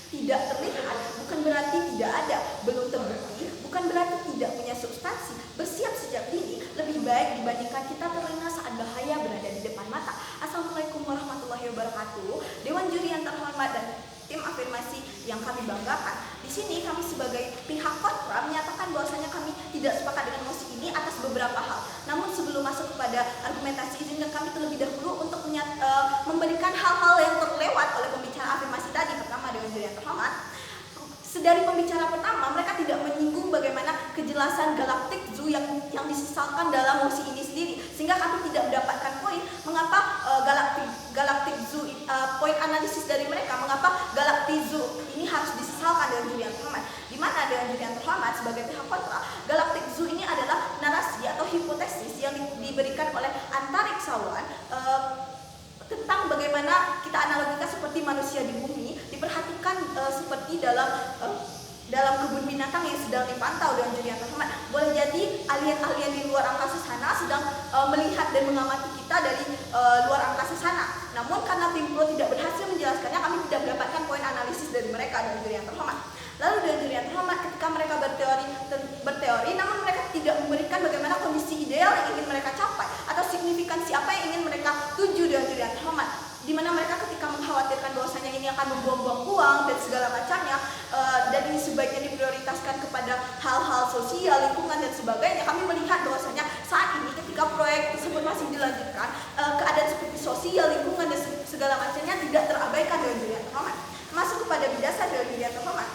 Tidak terlihat bukan berarti tidak ada, belum terbukti bukan berarti tidak punya substansi. Bersiap sejak dini lebih baik dibandingkan kita terlena saat bahaya berada di depan mata. Assalamualaikum warahmatullahi wabarakatuh. Dewan juri yang terhormat dan tim afirmasi yang kami banggakan. Di sini kami sebagai pihak kontra menyatakan bahwasanya kami tidak sepakat dengan mosi ini atas beberapa hal. Namun sebelum masuk kepada argumentasi, izinkan kami terlebih dahulu untuk memberikan hal-hal yang terlewat oleh pembicara afirmasi tadi. Pertama, Dewan juri yang terhormat, dari pembicara pertama, mereka tidak menyinggung bagaimana kejelasan Galactic Zoo yang disesalkan dalam mosi ini sendiri, sehingga kami tidak mendapatkan poin mengapa Galactic Zoo, poin analisis dari mereka mengapa Galactic Zoo ini harus disesalkan dengan juri yang terhormat. Di mana dengan juri yang terhormat sebagai pihak kontra, Galactic Zoo ini adalah narasi atau hipotesis yang diberikan oleh antariksawan tentang bagaimana kita analogikan seperti manusia di bumi diperhatikan seperti dalam kebun binatang yang sedang dipantau dengan juri yang terhormat. Boleh jadi alien-alien di luar angkasa sana sedang melihat dan mengamati kita dari luar angkasa sana. Namun karena tim pro tidak berhasil menjelaskannya, kami tidak mendapatkan poin analisis dari mereka dengan juri yang terhormat. Lalu dengan juri yang terhormat, ketika mereka berteori, namun mereka tidak memberikan bagaimana kondisi ideal yang ingin mereka capai atau signifikansi apa yang ingin mereka tuju dengan juri yang terhormat. Di mana mereka ketika mengkhawatirkan bahwasanya ini akan membuang-buang uang dan segala macamnya, dan ini sebaiknya diprioritaskan kepada hal-hal sosial, lingkungan dan sebagainya, kami melihat bahwasanya saat ini ketika proyek tersebut masih dilanjutkan, keadaan seperti sosial, lingkungan dan segala macamnya tidak terabaikan dengan juri yang terhormat. Masuk kepada bidasar dengan juri yang terhormat.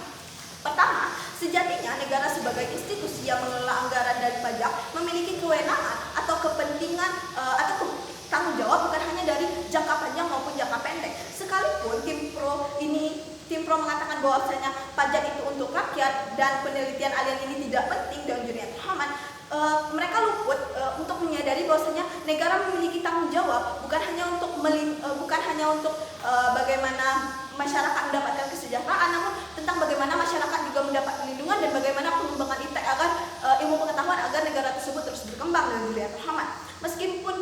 Pertama, sejatinya negara sebagai institusi yang mengelola anggaran dari pajak memiliki kewenangan atau kepentingan atau tanggung jawab bukan hanya dari jangka panjang maupun jangka pendek. Sekalipun tim pro mengatakan bahwasanya pajak itu untuk rakyat dan penelitian alien ini tidak penting dengan juri yang terhormat, mereka luput untuk menyadari bahwasanya negara memiliki tanggung jawab bukan hanya untuk bagaimana masyarakat mendapatkan kesejahteraan, namun tentang bagaimana masyarakat juga mendapat perlindungan dan bagaimana pengembangan iptek agar ilmu pengetahuan agar negara tersebut terus berkembang dengan juri yang terhormat. Meskipun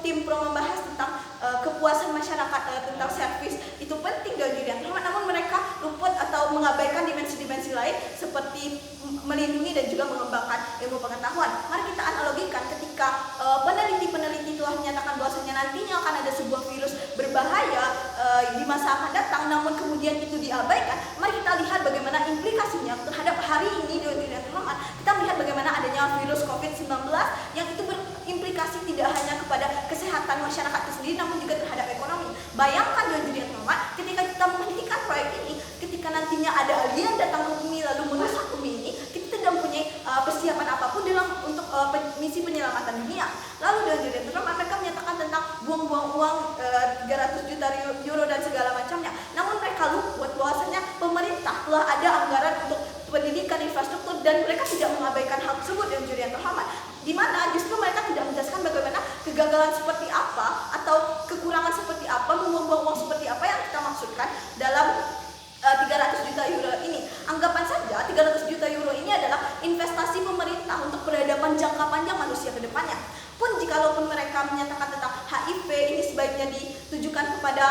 tim pro membahas tentang kepuasan masyarakat tentang servis itu penting dengan juri yang terhormat, namun mereka luput atau mengabaikan dimensi-dimensi lain seperti melindungi dan juga mengembangkan ilmu pengetahuan. Mari kita analogikan ketika peneliti-peneliti telah menyatakan bahwasanya nantinya akan ada sebuah virus berbahaya di masa akan datang, namun kemudian itu diabaikan. Mari kita lihat bagaimana implikasinya terhadap hari ini dengan juri yang terhormat. Kita melihat bagaimana adanya virus COVID-19 yang itu berimplikasi tidak hanya kepada kesehatan masyarakat itu sendiri, namun juga terhadap ekonomi. Bayangkan dengan juri yang terhormat, ketika kita menghentikan proyek ini, ketika nantinya ada alien datang ke bumi lalu merusak bumi ini, kita tidak mempunyai persiapan apapun untuk misi penyelamatan dunia. Lalu dengan juri yang terhormat, mereka menyatakan tentang buang-buang uang 300 juta euro dan segala macamnya. Namun mereka luput bahwasanya pemerintah telah ada anggaran untuk pendidikan, infrastruktur, dan mereka tidak mengabaikan hal tersebut dengan juri yang terhormat. Di mana justru mereka tidak menjelaskan bagaimana kegagalan seperti apa atau kekurangan seperti apa, membuang uang seperti apa yang kita maksudkan dalam 300 juta euro ini. Anggapan saja 300 juta euro ini adalah investasi pemerintah untuk peradaban jangka panjang manusia ke depannya. Pun jikalaupun mereka menyatakan tentang HIV, ini sebaiknya ditujukan kepada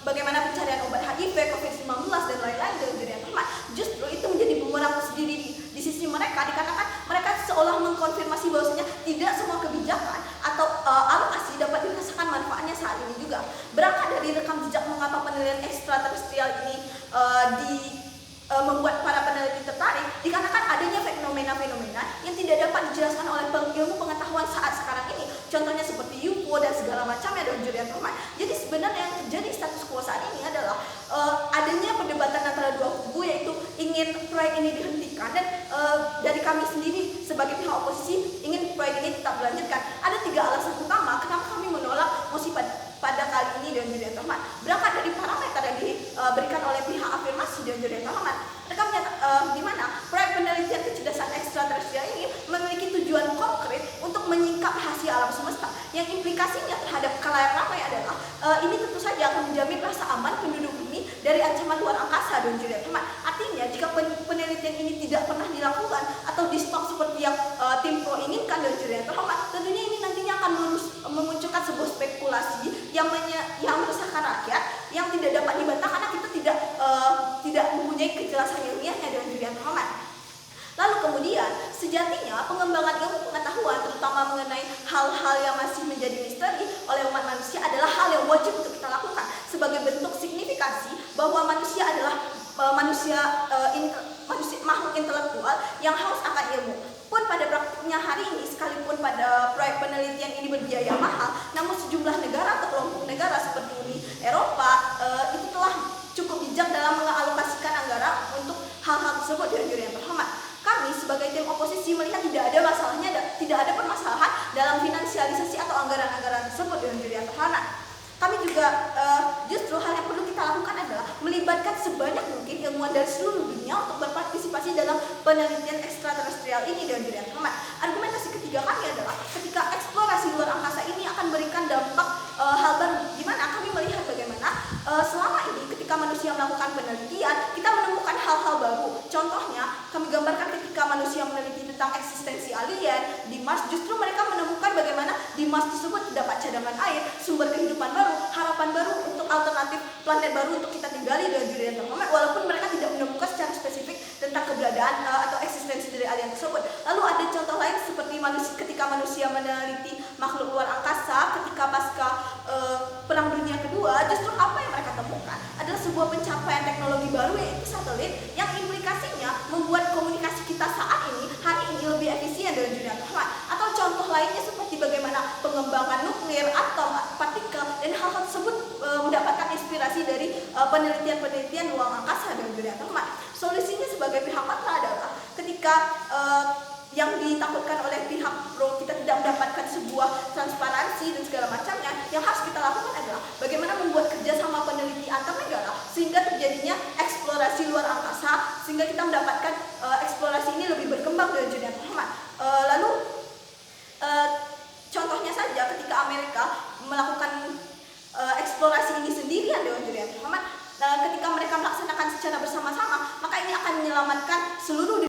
bagaimana pencarian obat HIV, COVID-19 dan lain-lain dengan juri yang terhormat. Justru itu menjadi bumerang sendiri di sisi mereka, dikarenakan mereka seolah mengkonfirmasi bahwasanya tidak semua kebijakan atau alokasi dapat dirasakan manfaatnya saat ini juga. Berangkat dari rekam jejak mengapa penelitian ekstraterestrial ini membuat para peneliti tertarik, dikarenakan adanya fenomena-fenomena yang tidak dapat dijelaskan oleh ilmu pengetahuan saat sekarang ini. Contohnya seperti UFO dan segala macamnya dengan juri yang terhormat. Jadi sebenarnya yang terjadi status quo saat ini adalah adanya perdebatan antara dua kubu, yaitu ingin proyek ini dihentikan dan dari kami sendiri sebagai pihak oposisi ingin proyek ini tetap dilanjutkan. Ada 3 alasan utama kenapa kami menolak mosi pada kali ini dengan juri yang terhormat. Berangkat dari parameter yang diberikan oleh pihak afirmasi dengan juri yang terhormat. Mereka menyatakan di mana proyek penelitian kecerdasan ekstraterestrial ini memiliki tujuan konkret untuk menyingkap rahasia alam semesta, yang implikasinya terhadap khalayak ramai adalah ini tentu saja akan menjamin rasa aman penduduk bumi dari ancaman luar angkasa dengan juri yang terhormat. Artinya jika penelitian ini tidak pernah dilakukan atau di stop seperti yang tim pro inginkan dengan juri yang terhormat, tentunya ini nantinya akan memunculkan sebuah spekulasi yang meresahkan rakyat, yang tidak dapat dibantah karena kita tidak mempunyai kejelasan ilmiahnya dengan diri yang terhormat. Lalu kemudian, sejatinya pengembangan ilmu pengetahuan terutama mengenai hal-hal yang masih menjadi misteri oleh umat manusia adalah hal yang wajib untuk kita lakukan sebagai bentuk signifikasi bahwa manusia adalah makhluk intelektual yang haus akan ilmu. Pun pada praktiknya hari ini, sekalipun pada proyek penelitian ini berbiaya mahal, namun sejumlah negara atau kelompok negara seperti Uni Eropa itu telah cukup bijak dalam mengalokasikan anggaran untuk hal-hal tersebut dengan diri yang terhormat. Kami sebagai tim oposisi melihat tidak ada permasalahan dalam finansialisasi atau anggaran-anggaran tersebut dengan diri yang terhormat. Kami juga justru hal yang perlu kita lakukan adalah melibatkan sebanyak mungkin ilmuwan dari seluruh dunia untuk berpartisipasi dalam penelitian ekstraterestrial ini dengan diri yang terhormat. Argumentasi ketiga kami adalah ketika eksplorasi luar angkasa ini akan berikan dampak hal baru, di mana kami melihat bagaimana selama ini ketika manusia melakukan penelitian kita menemukan hal-hal baru. Contohnya kami gambarkan ketika manusia meneliti tentang eksistensi alien di Mars, justru mereka menemukan bagaimana di Mars tersebut terdapat cadangan air, sumber kehidupan baru, harapan baru untuk alternatif planet baru untuk kita tinggali dengan diri yang terhormat, walaupun mereka tidak menemukan secara spesifik tentang keberadaan atau eksistensi dari alien tersebut. Lalu ada contoh lain seperti ketika manusia meneliti makhluk luar angkasa ketika pasca Perang Dunia Kedua, justru apa yang mereka temukan adalah sebuah pencapaian teknologi baru yaitu satelit yang implikasinya membuat komunikasi kita saat ini hari ini lebih efisien dari dunia terhormat. Atau contoh lainnya seperti bagaimana pengembangan nuklir, atom, partikel dan hal-hal tersebut mendapatkan inspirasi dari penelitian-penelitian luar angkasa dan dunia terhormat. Solusinya sebagai pihak patra adalah ketika yang ditakutkan oleh pihak pro kita tidak mendapatkan sebuah transparansi dan segala macamnya, yang harus kita lakukan adalah bagaimana membuat kerjasama peneliti antar negara sehingga terjadinya eksplorasi luar angkasa, sehingga kita mendapatkan eksplorasi ini lebih berkembang dari dunia terhormat. Lalu contohnya saja ketika Amerika melakukan eksplorasi ini sendirian dengan dunia terhormat, ketika mereka melaksanakan secara bersama-sama, maka ini akan menyelamatkan seluruh